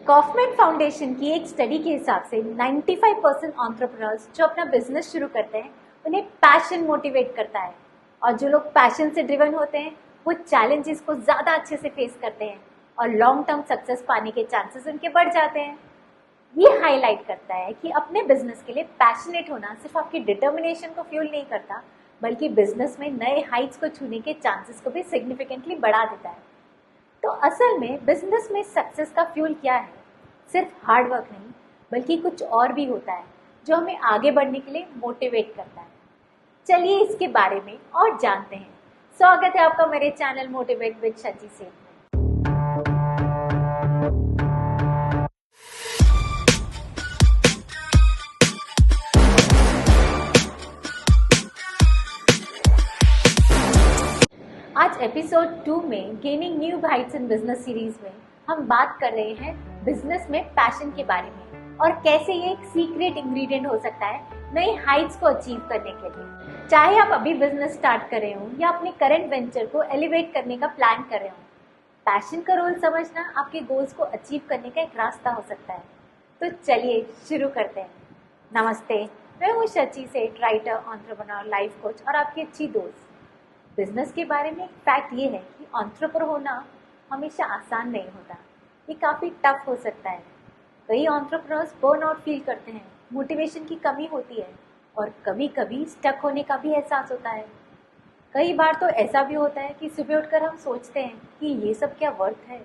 Kauffman foundation की एक study के हिसाब से 95% एंटरप्रेन्योर्स जो अपना बिजनेस शुरू करते हैं उन्हें पैशन मोटिवेट करता है, और जो लोग पैशन से ड्रिवन होते हैं वो चैलेंजेस को ज़्यादा अच्छे से फेस करते हैं और लॉन्ग टर्म सक्सेस पाने के चांसेस उनके बढ़ जाते हैं। ये हाईलाइट करता है कि अपने बिजनेस के लिए पैशनेट होना सिर्फ आपकी डिटर्मिनेशन को फ्यूल नहीं करता, बल्कि बिजनेस में नए हाइट्स को छूने के चांसेस को भी सिग्निफिकेंटली बढ़ा देता है। तो असल में बिजनेस में सक्सेस का फ्यूल क्या है? सिर्फ हार्ड वर्क नहीं, बल्कि कुछ और भी होता है जो हमें आगे बढ़ने के लिए मोटिवेट करता है। चलिए इसके बारे में और जानते हैं। स्वागत है आपका मेरे चैनल मोटिवेट विद शची से। आज एपिसोड 2 में gaining new heights in business series में हम बात कर रहे हैं बिजनेस में पैशन के बारे में और कैसे ये एक सीक्रेट इंग्रेडिएंट हो सकता है नई हाइट्स को अचीव करने के लिए। चाहे आप अभी बिजनेस स्टार्ट कर रहे हो या अपने करंट वेंचर को एलिवेट करने का प्लान कर रहे हो, पैशन का रोल समझना आपके गोल्स को अचीव करने का एक रास्ता हो सकता है। तो चलिए शुरू करते हैं। नमस्ते, मैं हूँ शची सेठ, राइटर, एंटरप्रेन्योर, लाइफ कोच और आपकी अच्छी दोस्त। बिजनेस के बारे में एक फैक्ट ये है कि एंटरप्रेन्योर होना हमेशा आसान नहीं होता, ये काफ़ी टफ हो सकता है। कई एंटरप्रेन्योर्स बर्नआउट फील करते हैं, मोटिवेशन की कमी होती है और कभी कभी स्टक होने का भी एहसास होता है। कई बार तो ऐसा भी होता है कि सुबह उठकर हम सोचते हैं कि ये सब क्या वर्थ है।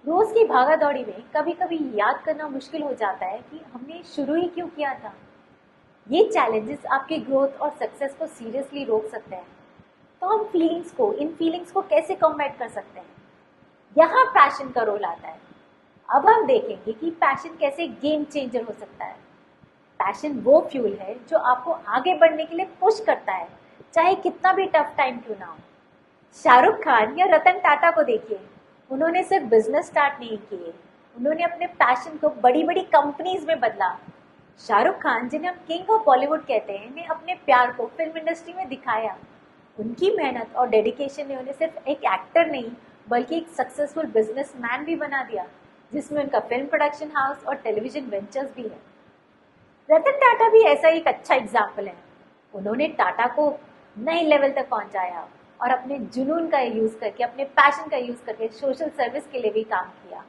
रोज़ की भागा दौड़ी में कभी कभी याद करना मुश्किल हो जाता है कि हमने शुरू ही क्यों किया था। ये चैलेंजेस आपके ग्रोथ और सक्सेस को सीरियसली रोक सकते हैं। तो हम इन फीलिंग्स को कैसे कॉम्बैट कर सकते हैं? यहाँ पैशन का रोल आता है। अब हम देखेंगे कि पैशन कैसे गेम चेंजर हो सकता है। पैशन वो फ्यूल है जो आपको आगे बढ़ने के लिए पुश करता है, चाहे कितना भी टफ टाइम क्यों ना हो। शाहरुख खान या रतन टाटा को देखिए, उन्होंने सिर्फ बिजनेस स्टार्ट नहीं किए, उन्होंने अपने पैशन को बड़ी बड़ी कंपनीज में बदला। शाहरुख खान, जिन्हें हम किंग ऑफ बॉलीवुड कहते हैं, ने अपने प्यार को फिल्म इंडस्ट्री में दिखाया। उनकी मेहनत और डेडिकेशन ने उन्हें सिर्फ एक एक्टर नहीं बल्कि एक सक्सेसफुल बिजनेसमैन भी बना दिया, जिसमें उनका फिल्म प्रोडक्शन हाउस और टेलीविजन वेंचर्स भी है। रतन टाटा भी ऐसा एक अच्छा एग्जाम्पल है। उन्होंने टाटा को नए लेवल तक पहुंचाया और अपने जुनून का यूज़ करके, अपने पैशन का यूज़ करके सोशल सर्विस के लिए भी काम किया।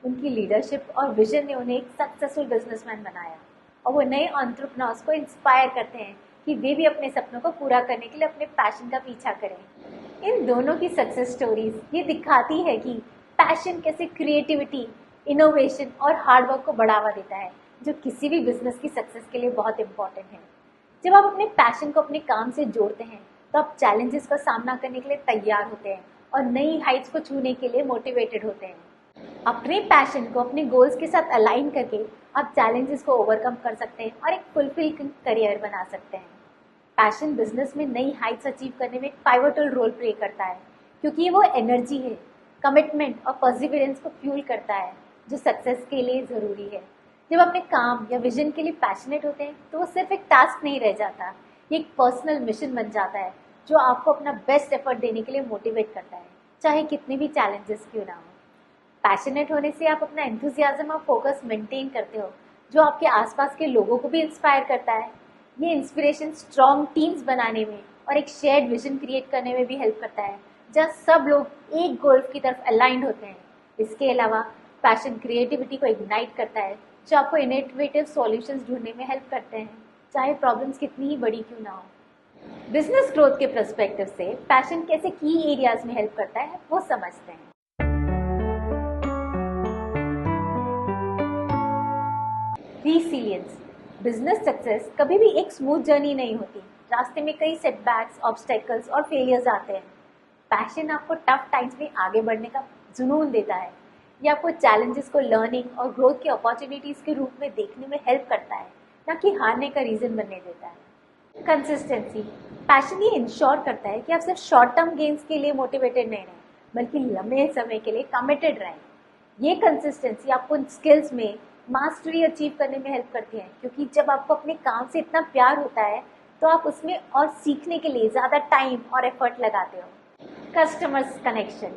उनकी लीडरशिप और विजन ने उन्हें एक सक्सेसफुल बिजनेसमैन बनाया और वो नए एंटरप्रेन्योर्स को इंस्पायर करते हैं कि वे भी अपने सपनों को पूरा करने के लिए अपने पैशन का पीछा करें। इन दोनों की सक्सेस स्टोरीज ये दिखाती है कि पैशन कैसे क्रिएटिविटी, इनोवेशन और हार्डवर्क को बढ़ावा देता है, जो किसी भी बिजनेस की सक्सेस के लिए बहुत इंपॉर्टेंट है। जब आप अपने पैशन को अपने काम से जोड़ते हैं तो आप चैलेंजेस का सामना करने के लिए तैयार होते हैं और नई हाइट्स को छूने के लिए मोटिवेटेड होते हैं। अपने पैशन को अपने गोल्स के साथ अलाइन करके आप चैलेंजेस को ओवरकम कर सकते हैं और एक फुलफिल करियर बना सकते हैं। पैशन बिजनेस में नई हाइट्स अचीव करने में एक पाइवटल रोल प्ले करता है, क्योंकि ये वो एनर्जी है, कमिटमेंट और परसिवरेंस को फ्यूल करता है जो सक्सेस के लिए ज़रूरी है। जब अपने काम या विजन के लिए पैशनेट होते हैं तो वो सिर्फ एक टास्क नहीं रह जाता, ये एक पर्सनल मिशन बन जाता है जो आपको अपना बेस्ट एफर्ट देने के लिए मोटिवेट करता है, चाहे कितने भी चैलेंजेस क्यों ना हो। पैशनेट होने से आप अपना एंथुजियाज्म और फोकस मेंटेन करते हो, जो आपके आसपास के लोगों को भी इंस्पायर करता है। ये इंस्पिरेशन स्ट्रॉन्ग टीम्स बनाने में और एक शेयर्ड विजन क्रिएट करने में भी हेल्प करता है, जहाँ सब लोग एक गोल की तरफ अलाइंड होते हैं। इसके अलावा पैशन क्रिएटिविटी को इग्नाइट करता है, जो आपको इनोवेटिव सॉल्यूशंस ढूंढने में हेल्प करते हैं, चाहे प्रॉब्लम्स कितनी ही बड़ी क्यों ना हो। बिजनेस ग्रोथ के पर्सपेक्टिव से पैशन कैसे की एरियाज में हेल्प करता है वो समझते हैं। रिसिलियंस। बिजनेस सक्सेस कभी भी एक स्मूथ जर्नी नहीं होती। रास्ते में कई सेटबैक्स, ऑब्स्टेकल्स और फेलियर्स आते हैं। पैशन आपको टफ टाइम्स में आगे बढ़ने का जुनून देता है। ये आपको चैलेंजेस को लर्निंग और ग्रोथ की अपॉर्चुनिटीज़ के रूप में देखने में हेल्प करता है, ना कि हारने का रीज़न बनने देता है। कंसिस्टेंसी। पैशन ये इंश्योर करता है कि आप सिर्फ शॉर्ट टर्म गेन्स के लिए मोटिवेटेड नहीं रहें, बल्कि लंबे समय के लिए कमिटेड रहें। ये कंसिस्टेंसी आपको स्किल्स में मास्टरी अचीव करने में हेल्प करती है, क्योंकि जब आपको अपने काम से इतना प्यार होता है तो आप उसमें और सीखने के लिए ज़्यादा टाइम और एफर्ट लगाते हो। Customers connection.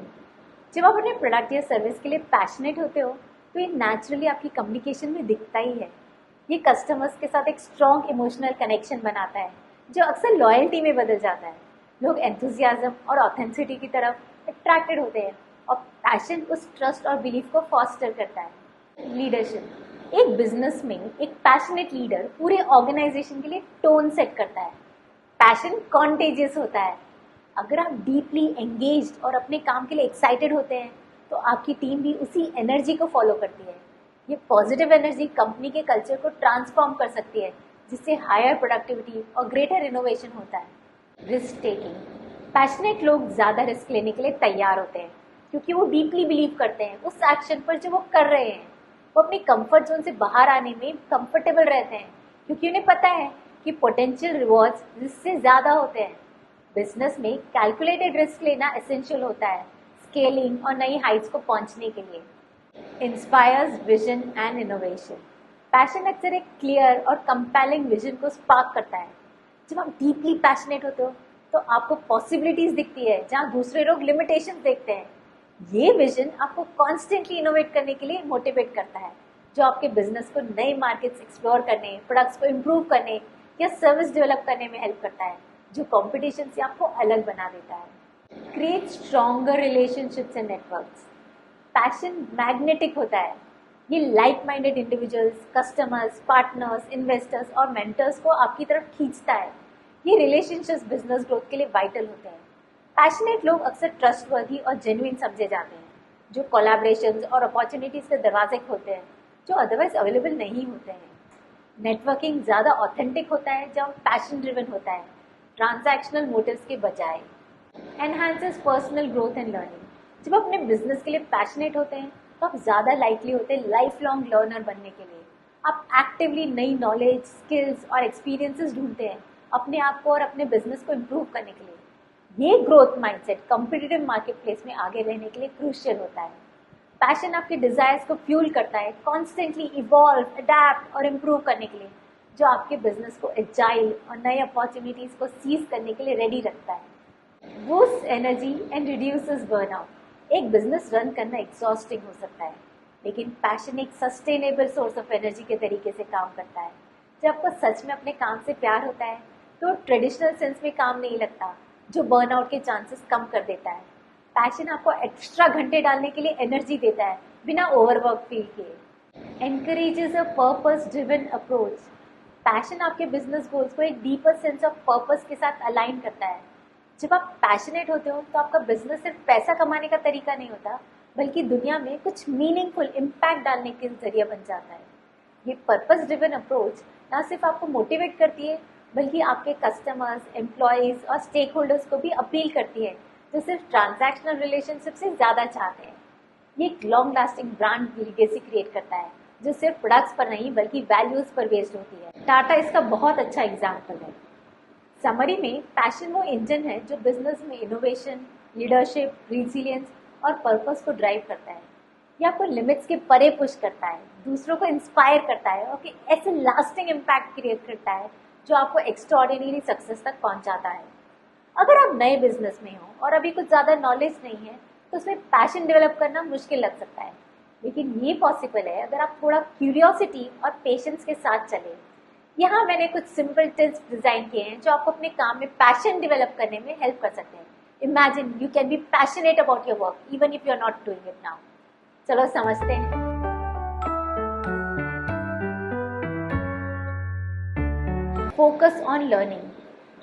जब आप अपने प्रोडक्ट या सर्विस के लिए पैशनेट होते हो तो ये नेचुरली आपकी कम्युनिकेशन में दिखता ही है। ये कस्टमर्स के साथ एक स्ट्रॉन्ग इमोशनल कनेक्शन बनाता है जो अक्सर लॉयल्टी में बदल जाता है। लोग एंथुजियाज्म और ऑथेंटिसिटी की तरफ अट्रैक्टेड होते हैं और पैशन उस ट्रस्ट और बिलीफ को फॉस्टर करता है। लीडरशिप, एक बिजनेस में एक पैशनेट लीडर पूरे ऑर्गेनाइजेशन के लिए टोन सेट करता है। पैशन कॉन्टेजियस होता है। अगर आप डीपली एंगेज्ड और अपने काम के लिए एक्साइटेड होते हैं तो आपकी टीम भी उसी एनर्जी को फॉलो करती है। ये पॉजिटिव एनर्जी कंपनी के कल्चर को ट्रांसफॉर्म कर सकती है, जिससे हायर प्रोडक्टिविटी और ग्रेटर इनोवेशन होता है। रिस्क टेकिंग, पैशनेट लोग ज़्यादा रिस्क लेने के लिए तैयार होते हैं क्योंकि वो डीपली बिलीव करते हैं उस एक्शन पर जो वो कर रहे हैं। वो अपनी कंफर्ट जोन से बाहर आने में कंफर्टेबल रहते हैं क्योंकि उन्हें पता है कि पोटेंशियल रिवॉर्ड्स इससे ज़्यादा होते हैं। बिजनेस में कैलकुलेटेड रिस्क लेना एसेंशियल होता है स्केलिंग और नई हाइट्स को पहुंचने के लिए। Inspires vision and innovation, passion अक्सर एक क्लियर और कंपेलिंग विजन को स्पार्क करता है। जब आप डीपली पैशनेट होते हो तो आपको पॉसिबिलिटीज दिखती है जहाँ दूसरे लोग लिमिटेशंस देखते हैं। ये विजन आपको कॉन्स्टेंटली इनोवेट करने के लिए मोटिवेट करता है, जो आपके बिजनेस को नए मार्केट्स एक्सप्लोर करने, प्रोडक्ट्स को इम्प्रूव करने या सर्विस डेवलप करने में हेल्प करता है, जो कंपटीशन से आपको अलग बना देता है। Create stronger relationships and networks, passion magnetic होता है। ये like minded individuals, customers, partners, investors और मेंटर्स को आपकी तरफ खींचता है। ये रिलेशनशिप्स बिजनेस ग्रोथ के लिए वाइटल होते हैं। पैशनेट लोग अक्सर ट्रस्टवर्दी और जेन्युइन समझे जाते हैं, जो कोलैबोरेशंस और अपॉर्चुनिटीज के दरवाजे खोलते हैं जो अदरवाइज अवेलेबल नहीं होते हैं। नेटवर्किंग ज़्यादा ऑथेंटिक होता है जब पैशन ड्रिवन होता है, ट्रांजैक्शनल मोटिव्स के बजाय। Enhances personal growth and learning, जब आप अपने बिजनेस के लिए पैशनेट होते हैं तो आप ज़्यादा लाइकली होते हैं लाइफ लॉन्ग लर्नर बनने के लिए। आप एक्टिवली नई नॉलेज, स्किल्स और एक्सपीरियंसेस ढूंढते हैं अपने आप को और अपने बिजनेस को इम्प्रूव करने के लिए। ये growth mindset competitive market place में आगे रहने के लिए क्रूशियल होता है। पैशन आपके डिजायर्स को फ्यूल करता है कॉन्स्टेंटली इवॉल्व, अडैप्ट और इम्प्रूव करने के लिए, जो आपके बिजनेस को एजाइल और नए अपॉर्चुनिटीज को सीज करने के लिए रेडी रखता है। Boost energy and reduces burnout, एक बिजनेस रन करना एग्जॉस्टिंग हो सकता है, लेकिन पैशन एक सस्टेनेबल सोर्स ऑफ एनर्जी के तरीके से काम करता है। जब आपको सच में अपने काम से प्यार होता है तो ट्रेडिशनल सेंस में काम नहीं लगता, जो बर्नआउट के चांसेस कम कर देता है। पैशन आपको एक्स्ट्रा घंटे डालने के लिए एनर्जी देता है बिना ओवरवर्क फील किए। Encourages a purpose driven approach, passion आपके बिजनेस गोल्स को एक डीपर सेंस ऑफ पर्पस के साथ अलाइन करता है। जब आप पैशनेट होते हो तो आपका बिजनेस सिर्फ पैसा कमाने का तरीका नहीं होता, बल्कि दुनिया में कुछ मीनिंगफुल इम्पैक्ट डालने के जरिए बन जाता है। ये पर्पस ड्रिवन अप्रोच ना सिर्फ आपको मोटिवेट करती है, बल्कि आपके कस्टमर्स, एम्प्लॉयज़ और स्टेक होल्डर्स को भी अपील करती है, जो सिर्फ ट्रांजैक्शनल रिलेशनशिप से ज़्यादा चाहते हैं। ये एक long lasting brand legacy create करता है, जो सिर्फ प्रोडक्ट्स पर नहीं बल्कि वैल्यूज़ पर बेस्ड होती है। टाटा इसका बहुत अच्छा एग्जाम्पल है। समरी में पैशन वो इंजन है जो बिजनेस में इनोवेशन, लीडरशिप, रिजिलियंस और पर्पस को ड्राइव करता है। ये आपको लिमिट्स के परे पुश करता है, दूसरों को इंस्पायर करता है और कि ऐसे लास्टिंग इम्पैक्ट क्रिएट करता है जो आपको एक्स्ट्राऑर्डिनरी सक्सेस तक पहुंचाता है। अगर आप नए बिजनेस में हो और अभी कुछ ज़्यादा नॉलेज नहीं है तो उसमें पैशन डेवलप करना मुश्किल लग सकता है, लेकिन ये पॉसिबल है अगर आप थोड़ा क्यूरियोसिटी और पेशेंस के साथ चलें। यहाँ मैंने कुछ सिंपल टिप्स डिजाइन किए हैं जो आपको अपने काम में पैशन डेवलप करने में हेल्प कर सकते हैं। Imagine you can be passionate about your work even if you are not doing it now. चलो समझते हैं। फोकस ऑन लर्निंग,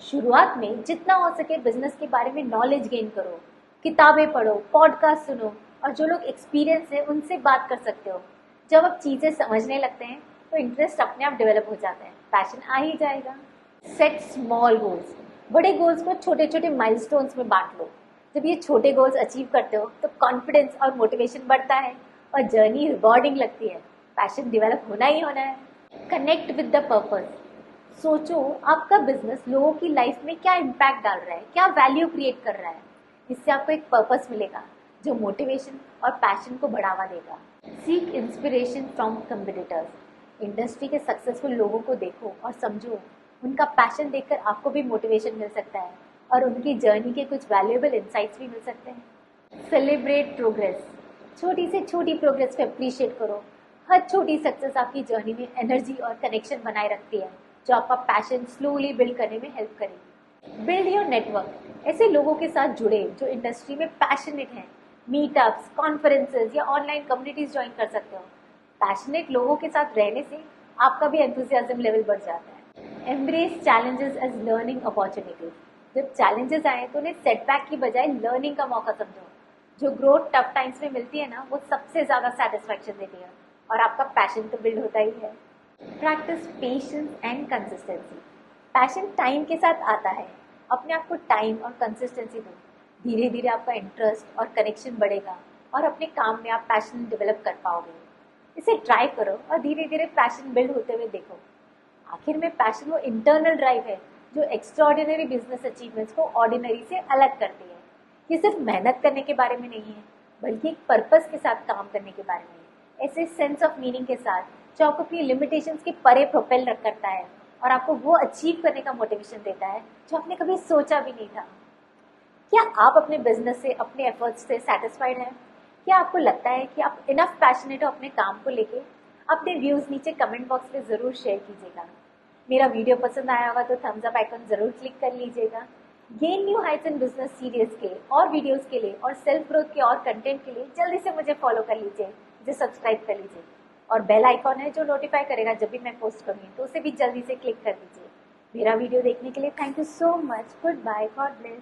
शुरुआत में जितना हो सके बिजनेस के बारे में नॉलेज गेन करो, किताबें पढ़ो, पॉडकास्ट सुनो और जो लोग एक्सपीरियंस है उनसे बात कर सकते हो। जब आप चीज़ें समझने लगते हैं तो इंटरेस्ट अपने आप डेवलप हो जाता है, पैशन आ ही जाएगा। सेट स्मॉल गोल्स, बड़े गोल्स को छोटे छोटे माइलस्टोन्स में बांट लो। जब ये छोटे गोल्स अचीव करते हो तो कॉन्फिडेंस और मोटिवेशन बढ़ता है और जर्नी रिवॉर्डिंग लगती है। पैशन डेवलप होना ही होना है। कनेक्ट विद द पर्पस, सोचो आपका बिजनेस लोगों की लाइफ में क्या इम्पैक्ट डाल रहा है, क्या वैल्यू क्रिएट कर रहा है। इससे आपको एक पर्पस मिलेगा जो मोटिवेशन और पैशन को बढ़ावा देगा। सीक इंस्पिरेशन फ्रॉम कंपीटिटर्स, इंडस्ट्री के सक्सेसफुल लोगों को देखो और समझो, उनका पैशन देखकर आपको भी मोटिवेशन मिल सकता है और उनकी जर्नी के कुछ वैल्यूएबल इंसाइट्स भी मिल सकते हैं। सेलिब्रेट प्रोग्रेस, छोटी से छोटी प्रोग्रेस को अप्रिशिएट करो। हर छोटी सक्सेस आपकी जर्नी में एनर्जी और कनेक्शन बनाए रखती है, जो आपका पैशन स्लोली बिल्ड करने में हेल्प करेगी। बिल्ड योर नेटवर्क, ऐसे लोगों के साथ जुड़े जो इंडस्ट्री में पैशनेट हैं। मीटअप्स, कॉन्फ्रेंसेस या ऑनलाइन कम्युनिटीज ज्वाइन कर सकते हो। पैशनेट लोगों के साथ रहने से आपका भी एंथुसियाज्म लेवल बढ़ जाता है। Embrace challenges as learning opportunities, जब चैलेंजेस आए तो उन्हें सेटबैक की बजाय लर्निंग का मौका समझो। जो ग्रोथ टफ टाइम्स में मिलती है ना, वो सबसे ज़्यादा सेटिस्फैक्शन देती है और आपका पैशन तो बिल्ड होता ही है। Practice patience and consistency, passion time के साथ आता है। अपने आप को टाइम और कंसिस्टेंसी दो, धीरे धीरे आपका इंटरेस्ट और कनेक्शन बढ़ेगा और अपने काम में आप पैशन डेवलप कर पाओगे। इसे ट्राई करो और धीरे धीरे पैशन बिल्ड होते हुए देखो। आखिर में पैशन वो इंटरनल ड्राइव है जो एक्स्ट्राऑर्डिनरी बिजनेस अचीवमेंट्स को ऑर्डिनरी से अलग करती है। ये सिर्फ मेहनत करने के बारे में नहीं है, बल्कि एक पर्पस के साथ काम करने के बारे में है। ऐसे सेंस ऑफ मीनिंग के साथ जो आपको अपनी लिमिटेशंस के परे प्रोपेल करता है और आपको वो अचीव करने का मोटिवेशन देता है जो आपने कभी सोचा भी नहीं था। क्या आप अपने बिजनेस से, अपने एफर्ट्स से सेटिस्फाइड हैं? क्या आपको लगता है कि आप इनफ पैशनेट हो अपने काम को लेके? अपने व्यूज नीचे कमेंट बॉक्स में जरूर शेयर कीजिएगा। मेरा वीडियो पसंद आया होगा तो थम्स अप आइकन जरूर क्लिक कर लीजिएगा। Gain new heights in business series के और वीडियोस के लिए और सेल्फ ग्रोथ के और कंटेंट के लिए जल्दी से मुझे फॉलो कर लीजिए, मुझे सब्सक्राइब कर लीजिए और बेल आइकॉन है जो नोटिफाई करेगा जब भी मैं पोस्ट करूँगी, तो उसे भी जल्दी से क्लिक कर दीजिए। मेरा वीडियो देखने के लिए thank you so much. Goodbye, God bless.